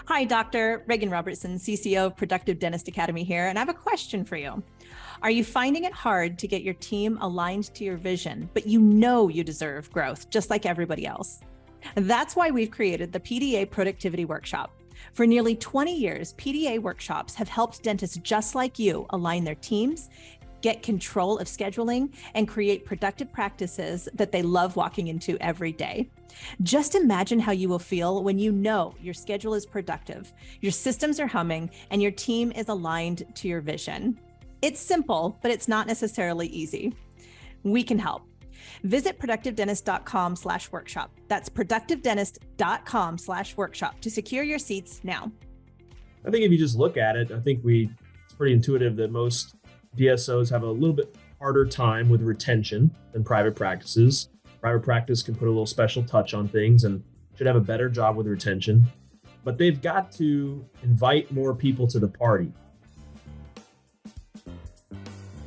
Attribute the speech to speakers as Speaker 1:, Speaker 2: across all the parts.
Speaker 1: Hi, Dr. Reagan Robertson, CCO of Productive Dentist Academy here, and I have a question for you. Are you finding it hard to get your team aligned to your vision, but you know you deserve growth just like everybody else? That's why we've created the PDA Productivity Workshop. For nearly 20 years, PDA workshops have helped dentists just like you align their teams, get control of scheduling, and create productive practices that they love walking into every day. Just imagine how you will feel when you know your schedule is productive, your systems are humming, and your team is aligned to your vision. It's simple, but it's not necessarily easy. We can help. Visit productivedentist.com/workshop. That's productivedentist.com/workshop to secure your seats now.
Speaker 2: I think if you just look at it, it's pretty intuitive that most DSOs have a little bit harder time with retention than private practices. Private practice can put a little special touch on things and should have a better job with retention, but they've got to invite more people to the party.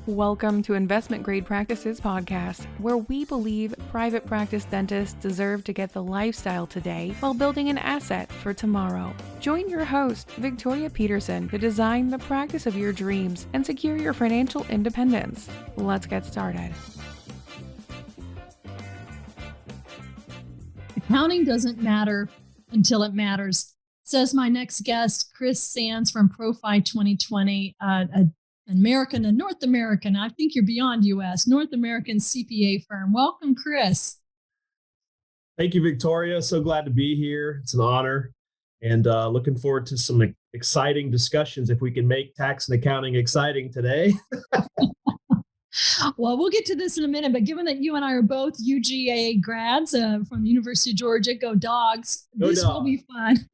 Speaker 3: Welcome to Investment Grade Practices Podcast, where we believe private practice dentists deserve to get the lifestyle today while building an asset for tomorrow. Join your host, Victoria Peterson, to design the practice of your dreams and secure your financial independence. Let's get started.
Speaker 4: Accounting doesn't matter until it matters, says my next guest, Chris Sands from ProFi 2020, an North American, I think you're beyond US, North American CPA firm. Welcome, Chris.
Speaker 2: Thank you, Victoria. So glad to be here. It's an honor, and looking forward to some exciting discussions if we can make tax and accounting exciting today.
Speaker 4: Well, we'll get to this in a minute, but given that you and I are both UGA grads from the University of Georgia, go Dogs, this will be fun.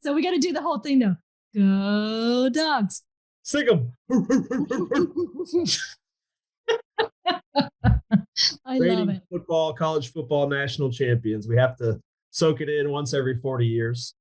Speaker 4: So we got to do the whole thing though. Go Dogs.
Speaker 2: Sing them.
Speaker 4: I love it.
Speaker 2: Football, college football national champions. We have to soak it in once every 40 years.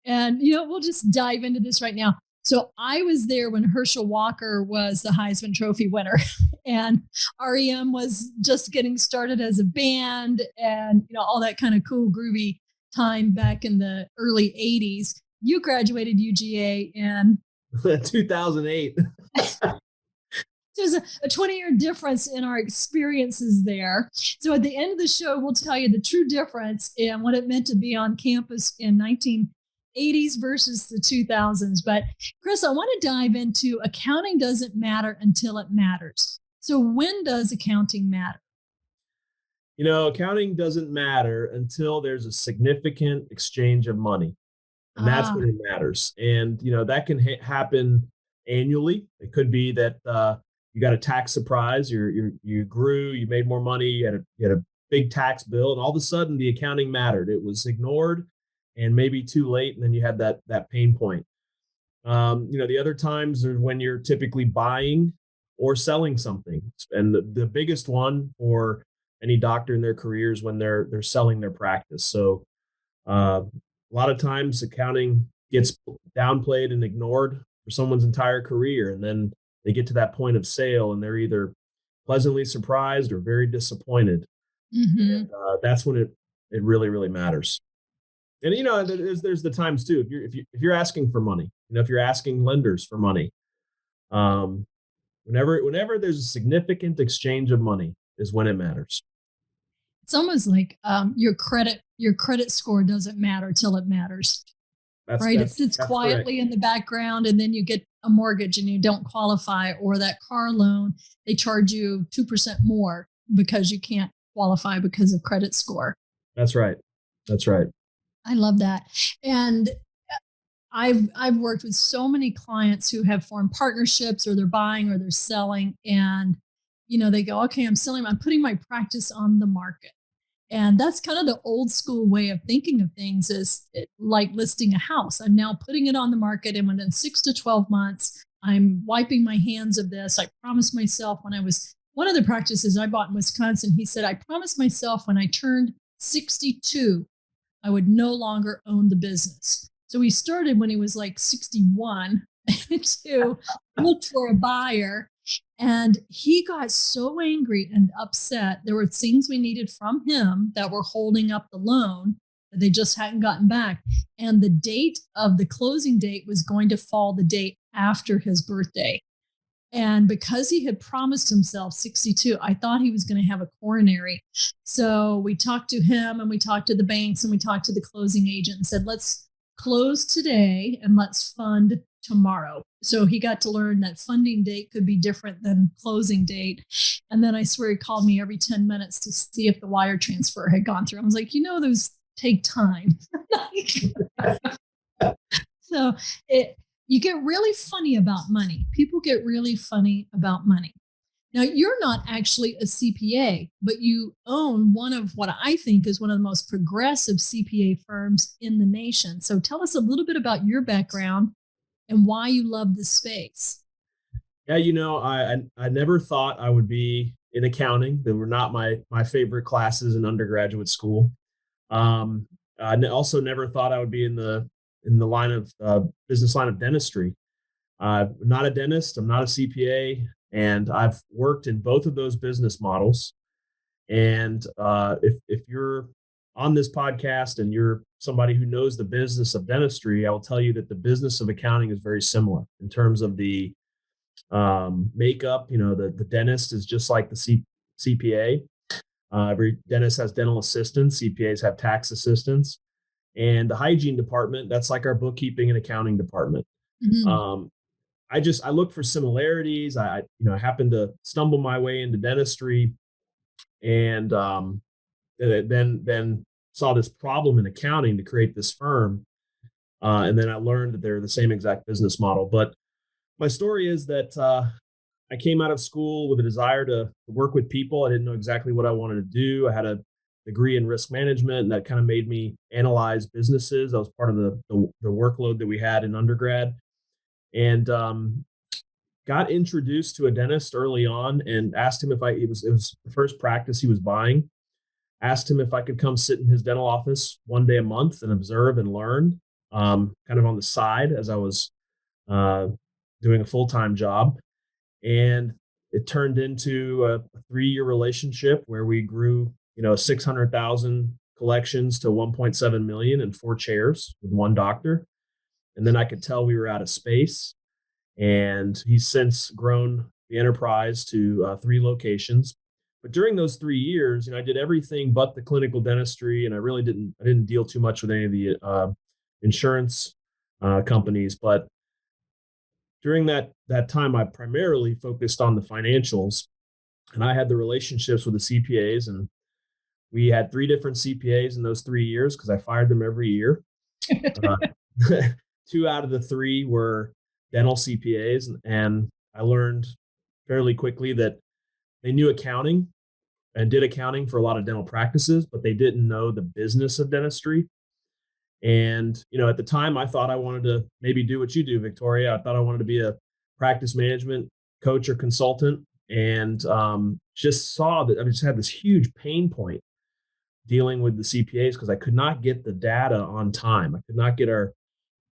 Speaker 4: And, we'll just dive into this right now. So I was there when Herschel Walker was the Heisman Trophy winner, and REM was just getting started as a band, and all that kind of cool, groovy time back in the early 80s. You graduated UGA in
Speaker 2: 2008.
Speaker 4: There's a 20-year difference in our experiences there. So at the end of the show, we'll tell you the true difference and what it meant to be on campus in 1980s versus the 2000s. But Chris, I want to dive into accounting doesn't matter until it matters. So when does accounting matter?
Speaker 2: Accounting doesn't matter until there's a significant exchange of money. And that's when it matters. And, that can happen annually. It could be that you got a tax surprise, you grew, you made more money, you had a big tax bill, and all of a sudden the accounting mattered. It was ignored and maybe too late, and then you had that pain point. The other times are when you're typically buying or selling something. And the biggest one for any doctor in their career is when they're selling their practice. So a lot of times accounting gets downplayed and ignored for someone's entire career. And then they get to that point of sale and they're either pleasantly surprised or very disappointed. Mm-hmm. And that's when it really, really matters. And, there's the times too, if you're asking for money, if you're asking lenders for money, whenever there's a significant exchange of money is when it matters.
Speaker 4: It's almost like your credit score doesn't matter till it matters. Right? It sits quietly correct in the background, and then you get a mortgage and you don't qualify, or that car loan, they charge you 2% more because you can't qualify because of credit score.
Speaker 2: That's right.
Speaker 4: I love that. And I've worked with so many clients who have formed partnerships, or they're buying or they're selling, and they go, okay, I'm putting my practice on the market. And that's kind of the old school way of thinking of things, is like listing a house. I'm now putting it on the market, and within 6 to 12 months, I'm wiping my hands of this. I promised myself when I was, one of the practices I bought in Wisconsin, he said, I promised myself when I turned 62, I would no longer own the business. So he started when he was like 61 to look for a buyer. And he got so angry and upset. There were things we needed from him that were holding up the loan. that they just hadn't gotten back. And the date of the closing date was going to fall the date after his birthday. And because he had promised himself 62, I thought he was going to have a coronary. So we talked to him and we talked to the banks and we talked to the closing agent and said, let's close today and let's fund tomorrow. So he got to learn that funding date could be different than closing date. And then I swear he called me every 10 minutes to see if the wire transfer had gone through. I was like, those take time. So you get really funny about money. People get really funny about money. Now, you're not actually a CPA, but you own one of what I think is one of the most progressive CPA firms in the nation. So tell us a little bit about your background and why you love this space.
Speaker 2: Yeah, I never thought I would be in accounting. They were not my favorite classes in undergraduate school. I also never thought I would be in the line of business line of dentistry. I'm not a dentist. I'm not a CPA, and I've worked in both of those business models. And if you're on this podcast and you're somebody who knows the business of dentistry, I will tell you that the business of accounting is very similar in terms of the makeup. The dentist is just like the CPA. Every dentist has dental assistants. CPAs have tax assistants. And the hygiene department, that's like our bookkeeping and accounting department. Mm-hmm. I look for similarities. I happened to stumble my way into dentistry, and then saw this problem in accounting to create this firm. And then I learned that they're the same exact business model. But my story is that I came out of school with a desire to work with people. I didn't know exactly what I wanted to do. I had a degree in risk management, and that kind of made me analyze businesses. That was part of the workload that we had in undergrad, and got introduced to a dentist early on and asked him it was the first practice he was buying. Asked him if I could come sit in his dental office one day a month and observe and learn, kind of on the side as I was doing a full-time job. And it turned into a 3-year relationship where we grew 600,000 collections to 1.7 million in 4 chairs with one doctor. And then I could tell we were out of space. And he's since grown the enterprise to 3 locations. But during those 3 years, I did everything but the clinical dentistry, and I didn't deal too much with any of the insurance companies. But during that time, I primarily focused on the financials, and I had the relationships with the CPAs, and we had 3 different CPAs in those 3 years because I fired them every year. 2 out of the 3 were dental CPAs, and I learned fairly quickly that they knew accounting and did accounting for a lot of dental practices, but they didn't know the business of dentistry. And, at the time I thought I wanted to maybe do what you do, Victoria. I thought I wanted to be a practice management coach or consultant, and just saw that I just had this huge pain point dealing with the CPAs because I could not get the data on time. I could not get our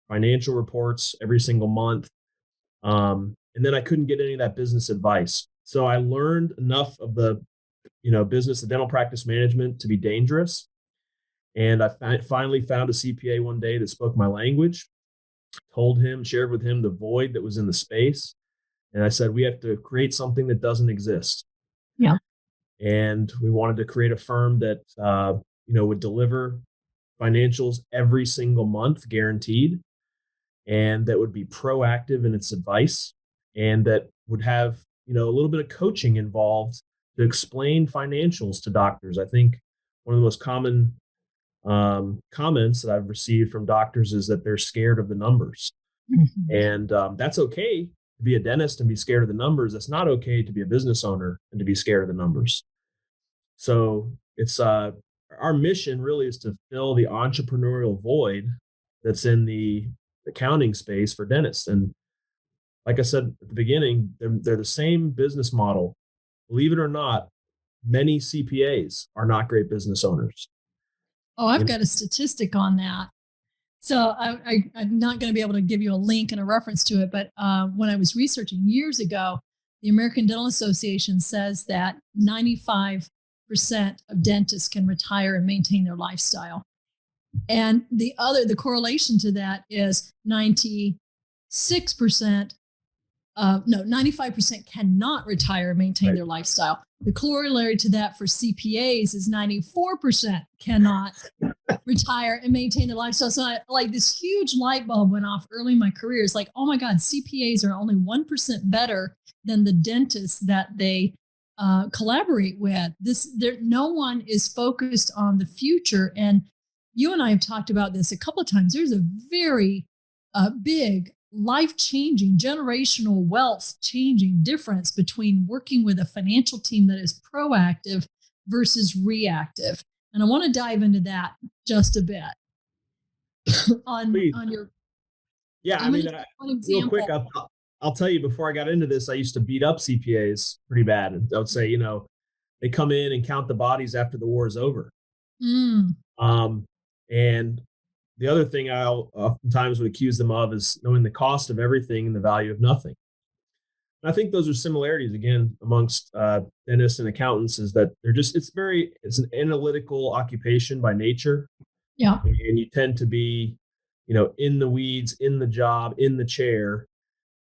Speaker 2: financial reports every single month. And then I couldn't get any of that business advice. So I learned enough of the, business of dental practice management to be dangerous. And I finally found a CPA one day that spoke my language, shared with him the void that was in the space. And I said, we have to create something that doesn't exist.
Speaker 4: Yeah.
Speaker 2: And we wanted to create a firm that, would deliver financials every single month, guaranteed, and that would be proactive in its advice, and that would have, a little bit of coaching involved to explain financials to doctors. I think one of the most common comments that I've received from doctors is that they're scared of the numbers. Mm-hmm. And that's okay to be a dentist and be scared of the numbers. It's not okay to be a business owner and to be scared of the numbers. So it's our mission really is to fill the entrepreneurial void that's in the accounting space for dentists. And like I said at the beginning, they're the same business model. Believe it or not, many CPAs are not great business owners.
Speaker 4: Oh, I've got a statistic on that. So I'm not going to be able to give you a link and a reference to it, but when I was researching years ago, the American Dental Association says that 95% of dentists can retire and maintain their lifestyle. And the correlation to that is 96%, 95% cannot retire and maintain their lifestyle. The corollary to that for CPAs is 94% cannot retire and maintain their lifestyle. So like this huge light bulb went off early in my career. It's like, oh my God, CPAs are only 1% better than the dentists that they collaborate with. No one is focused on the future. And you and I have talked about this a couple of times. There's a very big life-changing, generational wealth-changing difference between working with a financial team that is proactive versus reactive. And I want to dive into that just a bit. on your
Speaker 2: real quick, I'll tell you, before I got into this, I used to beat up CPAs pretty bad. And I would say, they come in and count the bodies after the war is over. And the other thing I oftentimes would accuse them of is knowing the cost of everything and the value of nothing. And I think those are similarities, again, amongst dentists and accountants, is that it's an analytical occupation by nature.
Speaker 4: Yeah.
Speaker 2: And you tend to be, in the weeds, in the job, in the chair.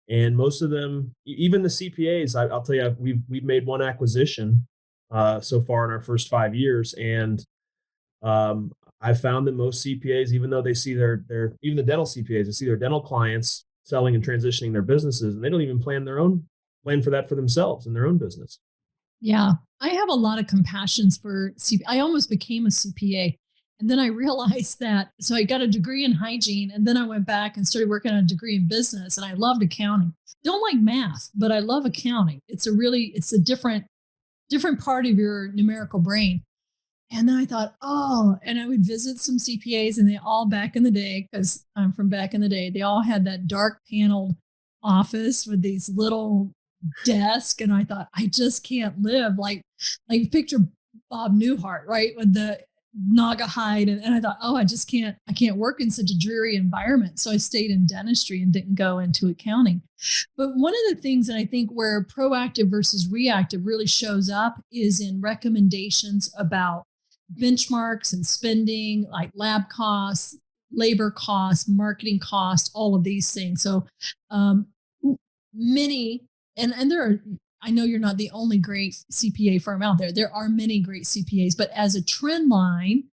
Speaker 2: And most of them, even the CPAs, I'll tell you, we've made one acquisition so far in our first 5 years. And I found that most CPAs, even though they see even the dental CPAs, they see their dental clients selling and transitioning their businesses, and they don't even plan for that for themselves in their own business.
Speaker 4: Yeah. I have a lot of compassions for CPA. I almost became a CPA. And then I realized that, so I got a degree in hygiene, and then I went back and started working on a degree in business, and I loved accounting. Don't like math, but I love accounting. It's a different part of your numerical brain. And then I thought, and I would visit some CPAs, and they all, back in the day, because I'm from back in the day, they all had that dark paneled office with these little desks. And I thought, I just can't live like picture Bob Newhart, right? With the naga hide. And I thought, I can't work in such a dreary environment. So I stayed in dentistry and didn't go into accounting. But one of the things that I think where proactive versus reactive really shows up is in recommendations about benchmarks and spending, like lab costs, labor costs, marketing costs, all of these things. So many, and there are, I know you're not the only great CPA firm out there. There are many great CPAs, but as a trend line,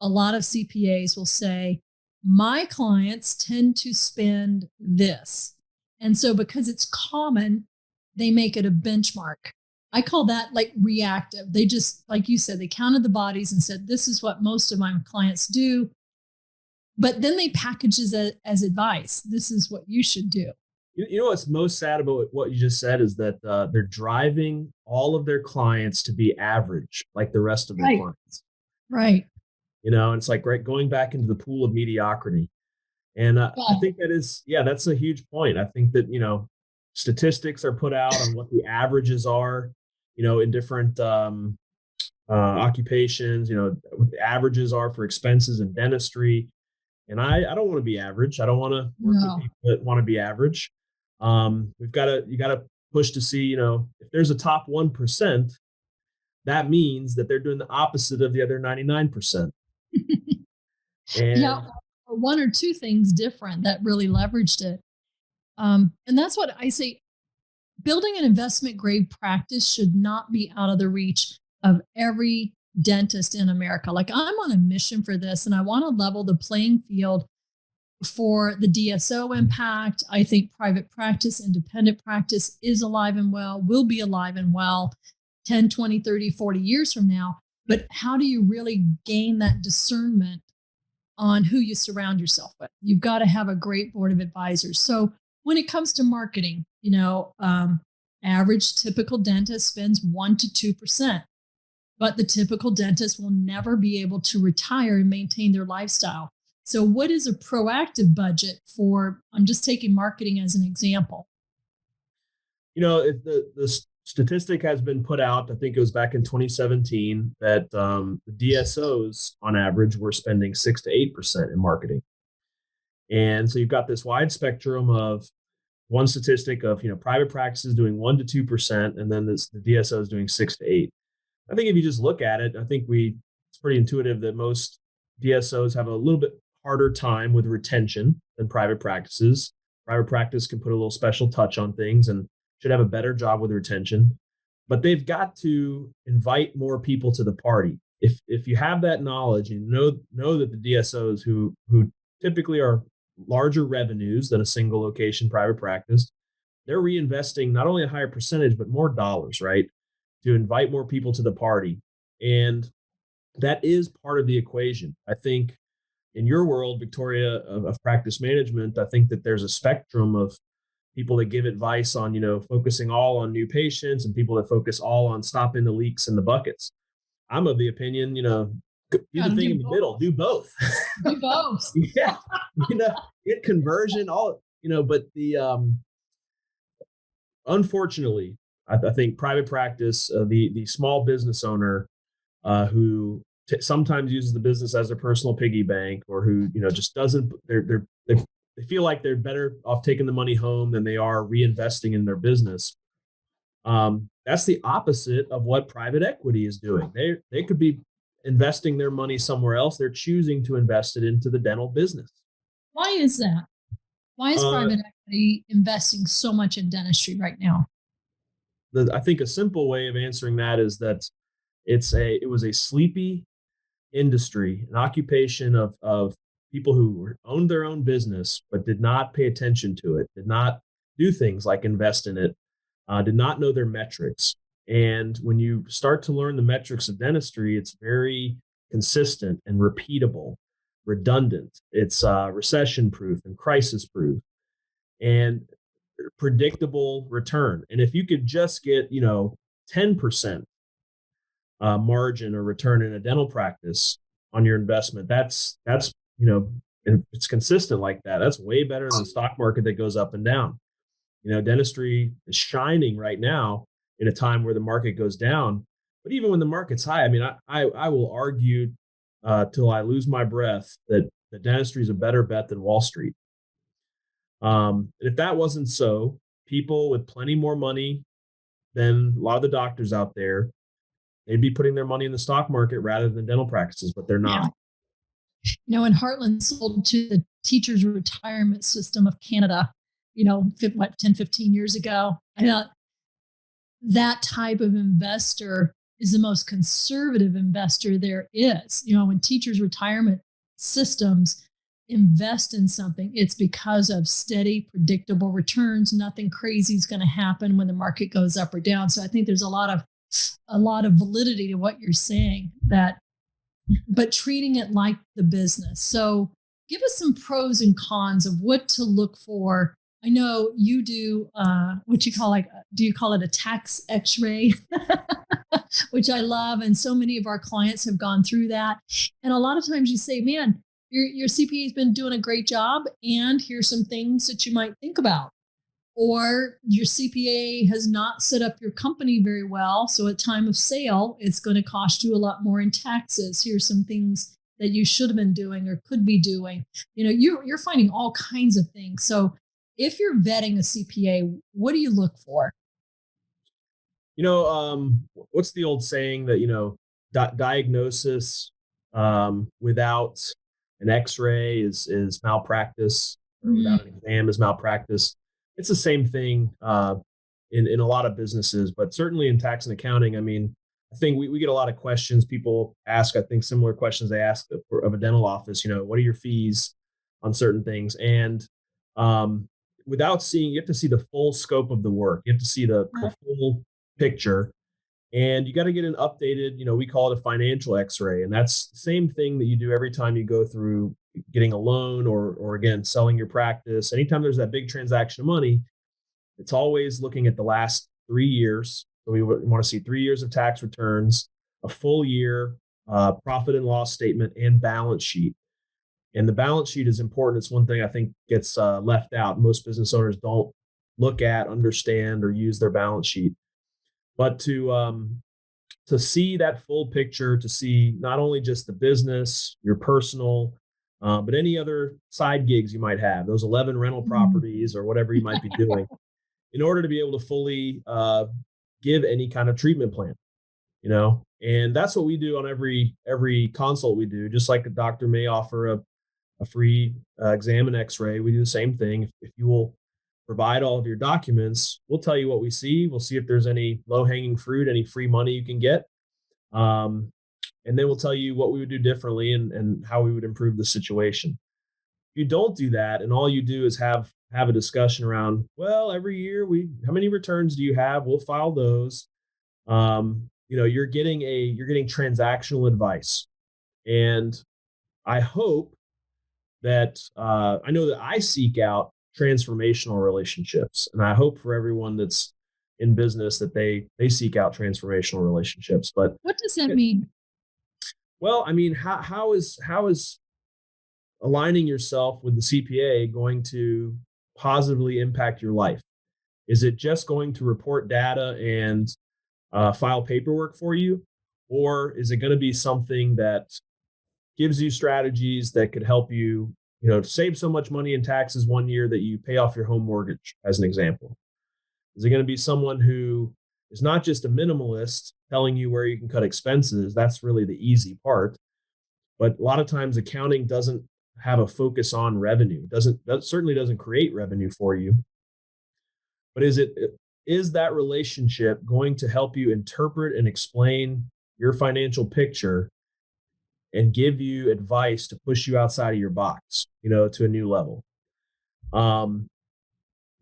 Speaker 4: a lot of CPAs will say, my clients tend to spend this. And so because it's common, they make it a benchmark. I call that like reactive. They just, like you said, they counted the bodies and said, this is what most of my clients do. But then they package it as advice. This is what you should do.
Speaker 2: You know what's most sad about what you just said is that they're driving all of their clients to be average, like the rest of their clients.
Speaker 4: Right.
Speaker 2: And it's like going back into the pool of mediocrity. And I think that's a huge point. I think that, statistics are put out on what the averages are, in different occupations, what the averages are for expenses in dentistry. And I don't want to be average. I don't want to work with people that want to be average. You got to push to see, if there's a top 1%, that means that they're doing the opposite of the other 99%. And
Speaker 4: or one or two things different that really leveraged it. And that's what I say. Building an investment grade practice should not be out of the reach of every dentist in America. Like, I'm on a mission for this, and I want to level the playing field for the DSO impact. I think private practice, independent practice is alive and well, will be alive and well 10, 20, 30, 40 years from now. But how do you really gain that discernment on who you surround yourself with? You've got to have a great board of advisors. So when it comes to marketing, average typical dentist spends 1% to 2%, but the typical dentist will never be able to retire and maintain their lifestyle. So what is a proactive budget for, I'm just taking marketing as an example.
Speaker 2: The statistic has been put out, I think it was back in 2017, that the DSOs on average were spending 6 to 8% in marketing. And so you've got this wide spectrum of one statistic of, private practices doing 1% to 2%, and then the DSOs doing 6 to 8. I think if you just look at it, I think it's pretty intuitive that most DSOs have a little bit harder time with retention than private practices. Private practice can put a little special touch on things and should have a better job with retention, but they've got to invite more people to the party. If you have that knowledge, you know that the DSOs who typically are larger revenues than a single location private practice, they're reinvesting not only a higher percentage but more dollars, right, to invite more people to the party. And that is part of the equation. I think in your world, Victoria, of practice management, I think that there's a spectrum of people that give advice on, focusing all on new patients and people that focus all on stopping the leaks in the buckets. I'm of the opinion, do the thing in the middle, do both.
Speaker 4: Do both.
Speaker 2: Yeah. Get conversion, but unfortunately, I think private practice, the small business owner who sometimes uses the business as their personal piggy bank, or who just doesn't. They feel like they're better off taking the money home than they are reinvesting in their business. That's the opposite of what private equity is doing. They could be investing their money somewhere else. They're choosing to invest it into the dental business.
Speaker 4: Why is that? Why is private equity investing so much in dentistry right now?
Speaker 2: I think a simple way of answering that is that it was a sleepy industry, an occupation of people who owned their own business but did not pay attention to it, did not do things like invest in it, did not know their metrics. And when you start to learn the metrics of dentistry, it's very consistent and repeatable, redundant. It's recession proof and crisis proof and predictable return. And if you could just get 10% margin or return in a dental practice on your investment, that's and it's consistent like that, that's way better than the stock market that goes up and down. Dentistry is shining right now in a time where the market goes down. But even when the market's high, I mean, I will argue till I lose my breath that the dentistry is a better bet than Wall Street. And if that wasn't so, people with plenty more money than a lot of the doctors out there, they'd be putting their money in the stock market rather than dental practices, but they're not.
Speaker 4: And Heartland sold to the teachers' retirement system of Canada, 10, 15 years ago. I thought that type of investor is the most conservative investor there is. When teachers' retirement systems invest in something, it's because of steady, predictable returns. Nothing crazy is going to happen when the market goes up or down. So I think there's a lot of validity to what you're saying, but treating it like the business. So give us some pros and cons of what to look for. I know you do what you call do you call it a tax X-ray? Which I love. And so many of our clients have gone through that. And a lot of times you say, man, your CPA has been doing a great job, and here's some things that you might think about. Or your CPA has not set up your company very well, so at time of sale, it's going to cost you a lot more in taxes. Here's some things that you should have been doing or could be doing. You're finding all kinds of things. So if you're vetting a CPA, what do you look for?
Speaker 2: What's the old saying that, diagnosis without an X-ray is malpractice, or without an exam is malpractice. It's the same thing in a lot of businesses, but certainly in tax and accounting. I mean, I think we get a lot of questions. People ask, I think, similar questions they ask of a dental office. What are your fees on certain things? And without seeing, you have to see the full scope of the work. You have to see the full picture, and you got to get an updated, we call it a financial X-ray. And that's the same thing that you do every time you go through getting a loan or again, selling your practice. Anytime there's that big transaction of money, it's always looking at the last 3 years. So we want to see 3 years of tax returns, a full year profit and loss statement, and balance sheet. And the balance sheet is important. It's one thing I think gets left out. Most business owners don't look at, understand, or use their balance sheet. But to see that full picture, to see not only just the business, your personal, but any other side gigs you might have, those 11 rental properties or whatever you might be doing, in order to be able to fully give any kind of treatment plan. And that's what we do on every consult we do. Just like a doctor may offer a free exam and x-ray, we do the same thing. If you will provide all of your documents, we'll tell you what we see. We'll see if there's any low-hanging fruit, any free money you can get, and then we'll tell you what we would do differently and how we would improve the situation. If you don't do that and all you do is have a discussion around, well, every year how many returns do you have, we'll file those. You're getting transactional advice. And I hope that I know that I seek out transformational relationships, and I hope for everyone that's in business that they seek out transformational relationships. But
Speaker 4: what does that mean?
Speaker 2: Well, I mean, how is aligning yourself with the CPA going to positively impact your life? Is it just going to report data and file paperwork for you? Or is it going to be something that gives you strategies that could help you, save so much money in taxes one year that you pay off your home mortgage, as an example? Is it going to be someone who is not just a minimalist telling you where you can cut expenses? That's really the easy part. But a lot of times accounting doesn't have a focus on revenue, that certainly doesn't create revenue for you. But is that relationship going to help you interpret and explain your financial picture and give you advice to push you outside of your box, to a new level?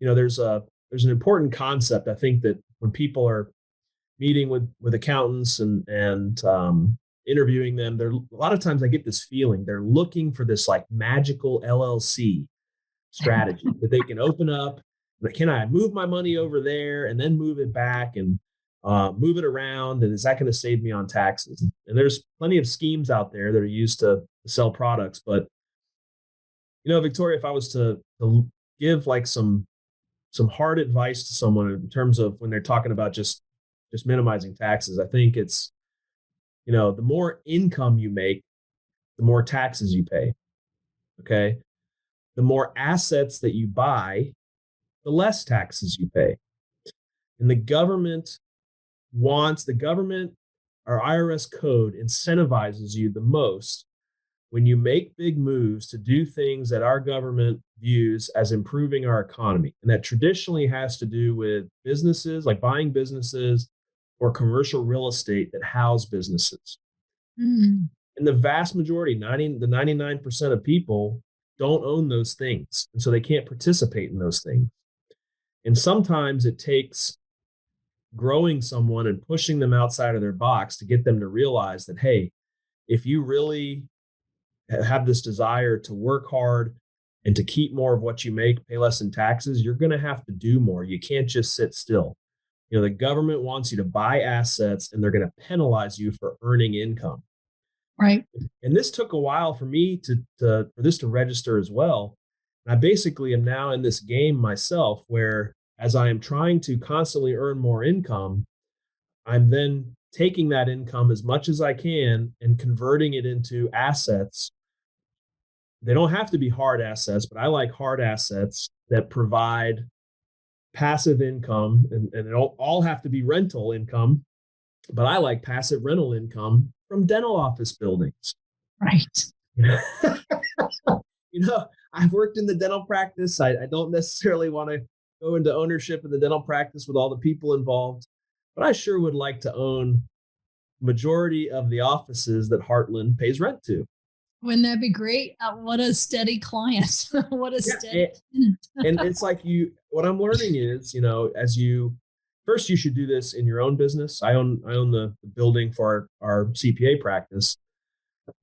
Speaker 2: There's an important concept. I think that when people are meeting with accountants and interviewing them, a lot of times I get this feeling they're looking for this like magical LLC strategy that they can open up. Like, can I move my money over there and then move it back and move it around? And is that going to save me on taxes? And there's plenty of schemes out there that are used to sell products. But, Victoria, if I was to give like some hard advice to someone in terms of when they're talking about just minimizing taxes, I think it's, the more income you make, the more taxes you pay. Okay. The more assets that you buy, the less taxes you pay. And the government, our IRS code incentivizes you the most when you make big moves to do things that our government views as improving our economy. And that traditionally has to do with businesses, like buying businesses or commercial real estate that house businesses.
Speaker 4: Mm.
Speaker 2: And the vast majority, the 99% of people don't own those things. And so they can't participate in those things. And sometimes it takes growing someone and pushing them outside of their box to get them to realize that, hey, if you really have this desire to work hard and to keep more of what you make, pay less in taxes, you're going to have to do more. You can't just sit still. The government wants you to buy assets and they're going to penalize you for earning income.
Speaker 4: Right.
Speaker 2: And this took a while for me for this to register as well. And I basically am now in this game myself where, as I am trying to constantly earn more income, I'm then taking that income as much as I can and converting it into assets. They don't have to be hard assets, but I like hard assets that provide passive income, and it all have to be rental income, but I like passive rental income from dental office buildings.
Speaker 4: Right.
Speaker 2: I've worked in the dental practice. I don't necessarily want to go into ownership of the dental practice with all the people involved, but I sure would like to own majority of the offices that Heartland pays rent to.
Speaker 4: Wouldn't that be great? What a steady client. What a steady.
Speaker 2: And it's like what I'm learning is, first you should do this in your own business. I own the building for our CPA practice,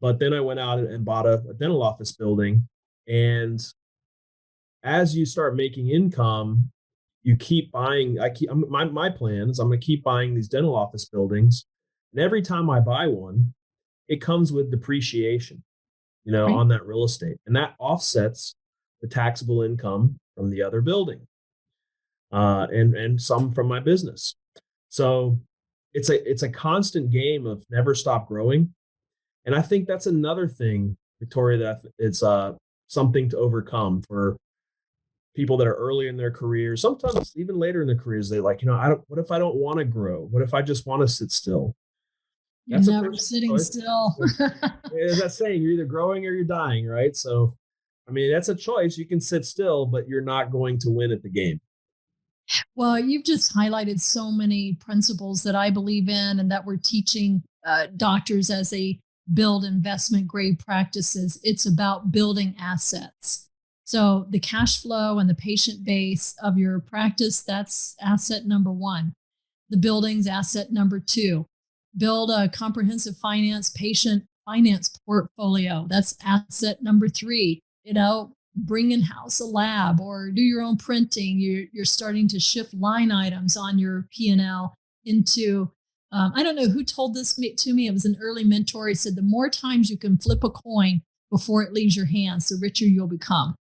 Speaker 2: but then I went out and bought a dental office building. And as you start making income, you keep buying. My plan is I'm going to keep buying these dental office buildings. And every time I buy one, it comes with depreciation, right, on that real estate. And that offsets the taxable income from the other building, and some from my business. So it's a constant game of never stop growing. And I think that's another thing, Victoria, that it's something to overcome for people that are early in their careers, sometimes even later in their careers. They like, what if I don't want to grow? What if I just want to sit still?
Speaker 4: You're
Speaker 2: That's a
Speaker 4: never
Speaker 2: personal
Speaker 4: sitting
Speaker 2: choice.
Speaker 4: still.
Speaker 2: As that saying, you're either growing or you're dying, right? So, I mean, that's a choice. You can sit still, but you're not going to win at the game.
Speaker 4: Well, you've just highlighted so many principles that I believe in and that we're teaching doctors as they build investment grade practices. It's about building assets. So the cash flow and the patient base of your practice, that's asset number one. The building's asset number two. Build a comprehensive patient finance portfolio. That's asset number three. Bring in house a lab or do your own printing. You're starting to shift line items on your P&L into. I don't know who told this to me. It was an early mentor. He said, the more times you can flip a coin before it leaves your hands, the richer you'll become.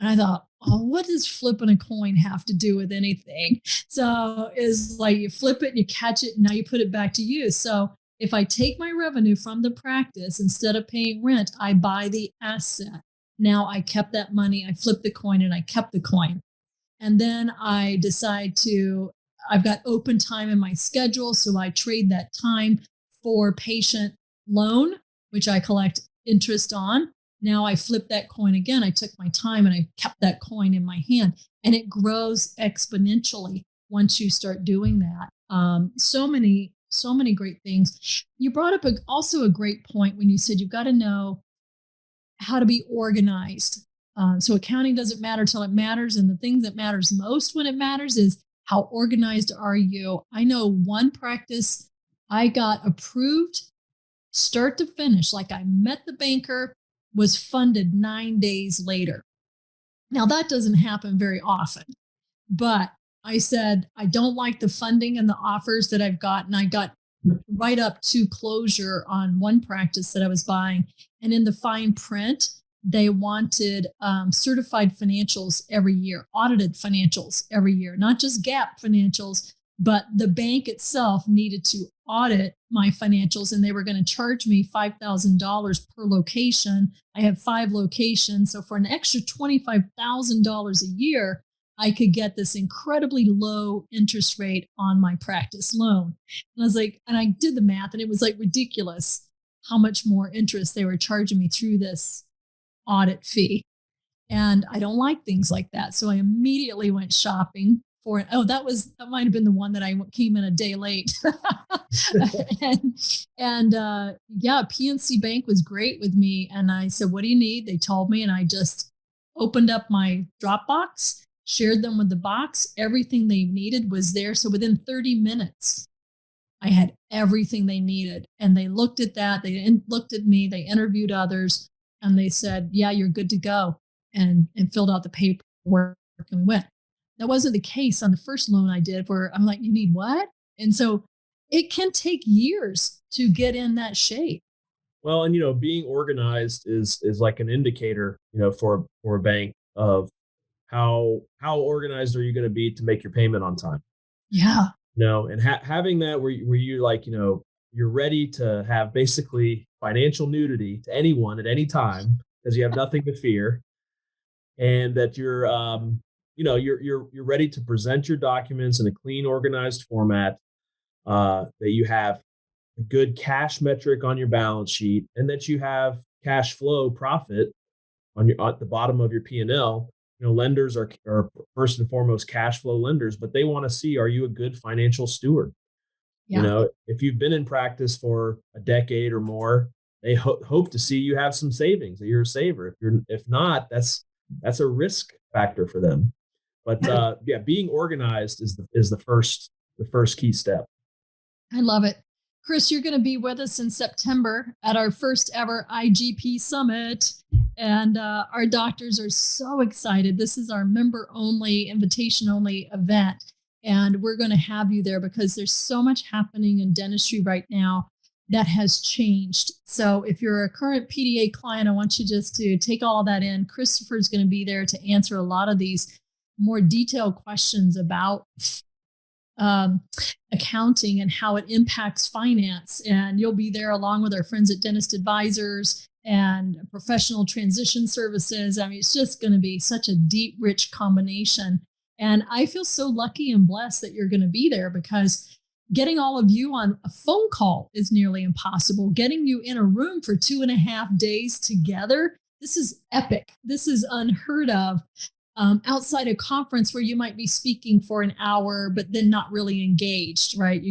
Speaker 4: And I thought, oh, what does flipping a coin have to do with anything? So it's like you flip it and you catch it and now you put it back to use. So if I take my revenue from the practice, instead of paying rent, I buy the asset. Now I kept that money, I flipped the coin and I kept the coin. And then I decide I've got open time in my schedule. So I trade that time for patient loan, which I collect interest on. Now I flip that coin again. I took my time and I kept that coin in my hand, and it grows exponentially once you start doing that. So many great things. You brought up also a great point when you said you've got to know how to be organized. So accounting doesn't matter till it matters. And the thing that matters most when it matters is how organized are you? I know one practice I got approved start to finish. Like I met the banker, was funded 9 days later. Now that doesn't happen very often, but I said, I don't like the funding and the offers that I've gotten. I got right up to closure on one practice that I was buying. And in the fine print, they wanted certified financials every year, audited financials every year, not just GAAP financials, but the bank itself needed to audit my financials, and they were going to charge me $5,000 per location. I have 5 locations. So for an extra $25,000 a year, I could get this incredibly low interest rate on my practice loan. And I was like, and I did the math, and it was like ridiculous how much more interest they were charging me through this audit fee. And I don't like things like that. So I immediately went shopping for it. Oh, that might have been the one that I came in a day late. Yeah, PNC Bank was great with me. And I said, what do you need? They told me, and I just opened up my Dropbox, shared them with the box. Everything they needed was there. So within 30 minutes, I had everything they needed. And they looked at that. They looked at me. They interviewed others, and they said, yeah, you're good to go, and filled out the paperwork, and we went. That wasn't the case on the first loan I did, where I'm like, you need what? And so it can take years to get in that shape.
Speaker 2: Well, and being organized is like an indicator, for a bank of how organized are you going to be to make your payment on time.
Speaker 4: Yeah.
Speaker 2: And having that where you like, you're ready to have basically financial nudity to anyone at any time because you have nothing to fear, and that you're you're ready to present your documents in a clean, organized format, that you have a good cash metric on your balance sheet, and that you have cash flow profit at the bottom of your P&L. Lenders are first and foremost cash flow lenders, but they want to see, are you a good financial steward? Yeah. If you've been in practice for a decade or more, they hope to see you have some savings, that you're a saver. If not, that's a risk factor for them. But being organized is the first key step.
Speaker 4: I love it. Chris, you're going to be with us in September at our first ever IGP Summit. And our doctors are so excited. This is our member only, invitation only event. And we're going to have you there because there's so much happening in dentistry right now that has changed. So if you're a current PDA client, I want you just to take all that in. Christopher's going to be there to answer a lot of these more detailed questions about accounting and how it impacts finance. And you'll be there along with our friends at Dentist Advisors and professional transition services. I mean, it's just going to be such a deep, rich combination. And I feel so lucky and blessed that you're going to be there, because Getting all of you on a phone call is nearly impossible. Getting you in a room for 2.5 days together, this is epic. This is unheard of. Outside a conference where you might be speaking for an hour, but then not really engaged, right?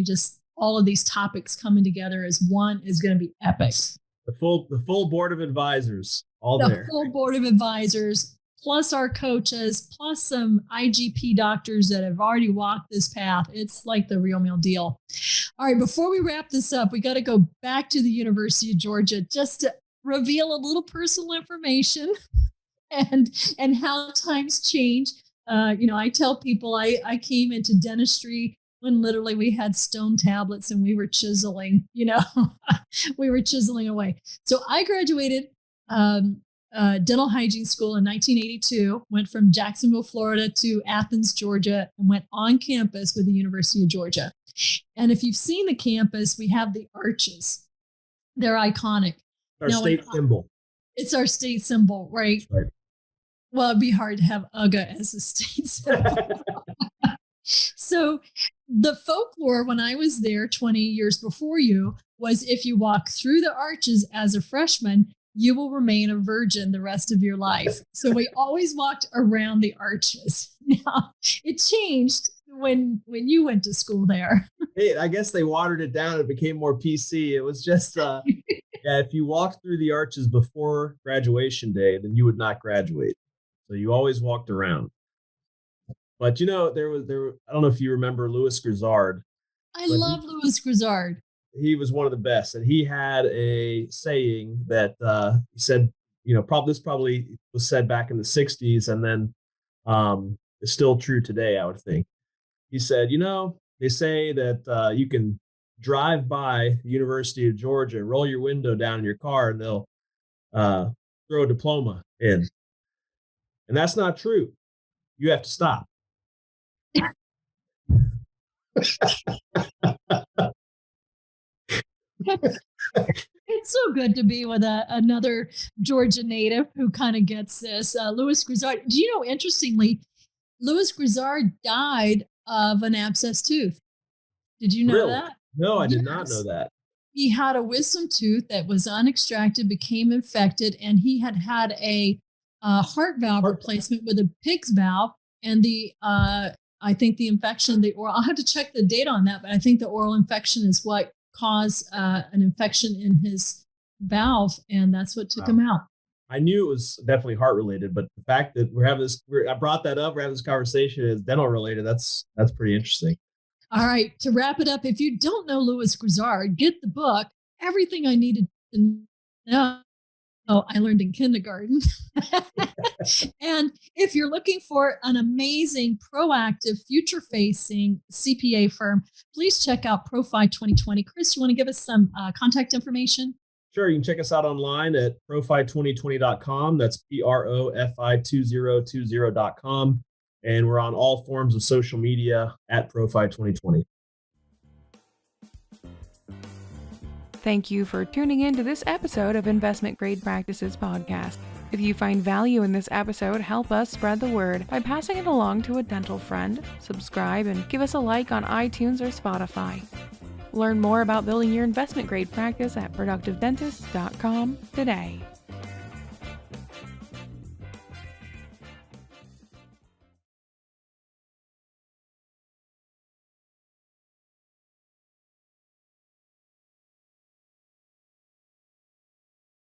Speaker 4: All of these topics coming together as one is going to be epic.
Speaker 2: The full board of advisors,
Speaker 4: The full board of advisors, plus our coaches, plus some IGP doctors that have already walked this path. It's like the real meal deal. All right, before we wrap this up, we got to go back to the University of Georgia just to reveal a little personal information and how times change. I tell people I came into dentistry when literally we had stone tablets and we were chiseling, we were chiseling away. So I graduated dental hygiene school in 1982, went from Jacksonville, Florida to Athens, Georgia, and went on campus with the University of Georgia. And if you've seen the campus, we have the arches. They're iconic.
Speaker 2: Our state symbol.
Speaker 4: It's our state symbol, right?
Speaker 2: Right.
Speaker 4: Well, it'd be hard to have UGA as a state symbol. So the folklore when I was there 20 years before you was if you walk through the arches as a freshman, you will remain a virgin the rest of your life. So we always walked around the arches. Now, it changed when you went to school there.
Speaker 2: Hey, I guess they watered it down. It became more PC. It was just, if you walked through the arches before graduation day, then you would not graduate. So you always walked around. But there I don't know if you remember Louis Grizzard.
Speaker 4: I love Louis Grizzard.
Speaker 2: He was one of the best, and he had a saying that he said, probably was said back in the 60s, and then is still true today, I would think. He said, they say that you can drive by the University of Georgia, roll your window down in your car, and they'll throw a diploma in. And that's not true. You have to stop.
Speaker 4: It's so good to be with another Georgia native who kind of gets this. Louis Grizzard. Do you know, interestingly, Louis Grizzard died of an abscessed tooth. Did you know
Speaker 2: Really?
Speaker 4: that?
Speaker 2: No, I did not know that.
Speaker 4: He had a wisdom tooth that was unextracted, became infected, and he had a heart valve replacement with a pig's valve. And I think the infection, I'll have to check the data on that, but I think the oral infection is what caused an infection in his valve, and that's what took him out.
Speaker 2: I knew it was definitely heart related, but the fact that I brought that up, we're having this conversation is dental related. That's pretty interesting.
Speaker 4: All right, to wrap it up, if you don't know Louis Grizzard, get the book, Everything I Needed to Know. Oh, I learned in kindergarten. And if you're looking for an amazing, proactive, future-facing CPA firm, please check out ProFi 2020. Chris, you want to give us some contact information?
Speaker 2: Sure. You can check us out online at profi2020.com. That's PROFI2020.com. And we're on all forms of social media at ProFi 2020.
Speaker 3: Thank you for tuning in to this episode of Investment Grade Practices Podcast. If you find value in this episode, help us spread the word by passing it along to a dental friend, subscribe, and give us a like on iTunes or Spotify. Learn more about building your investment grade practice at productivedentist.com today.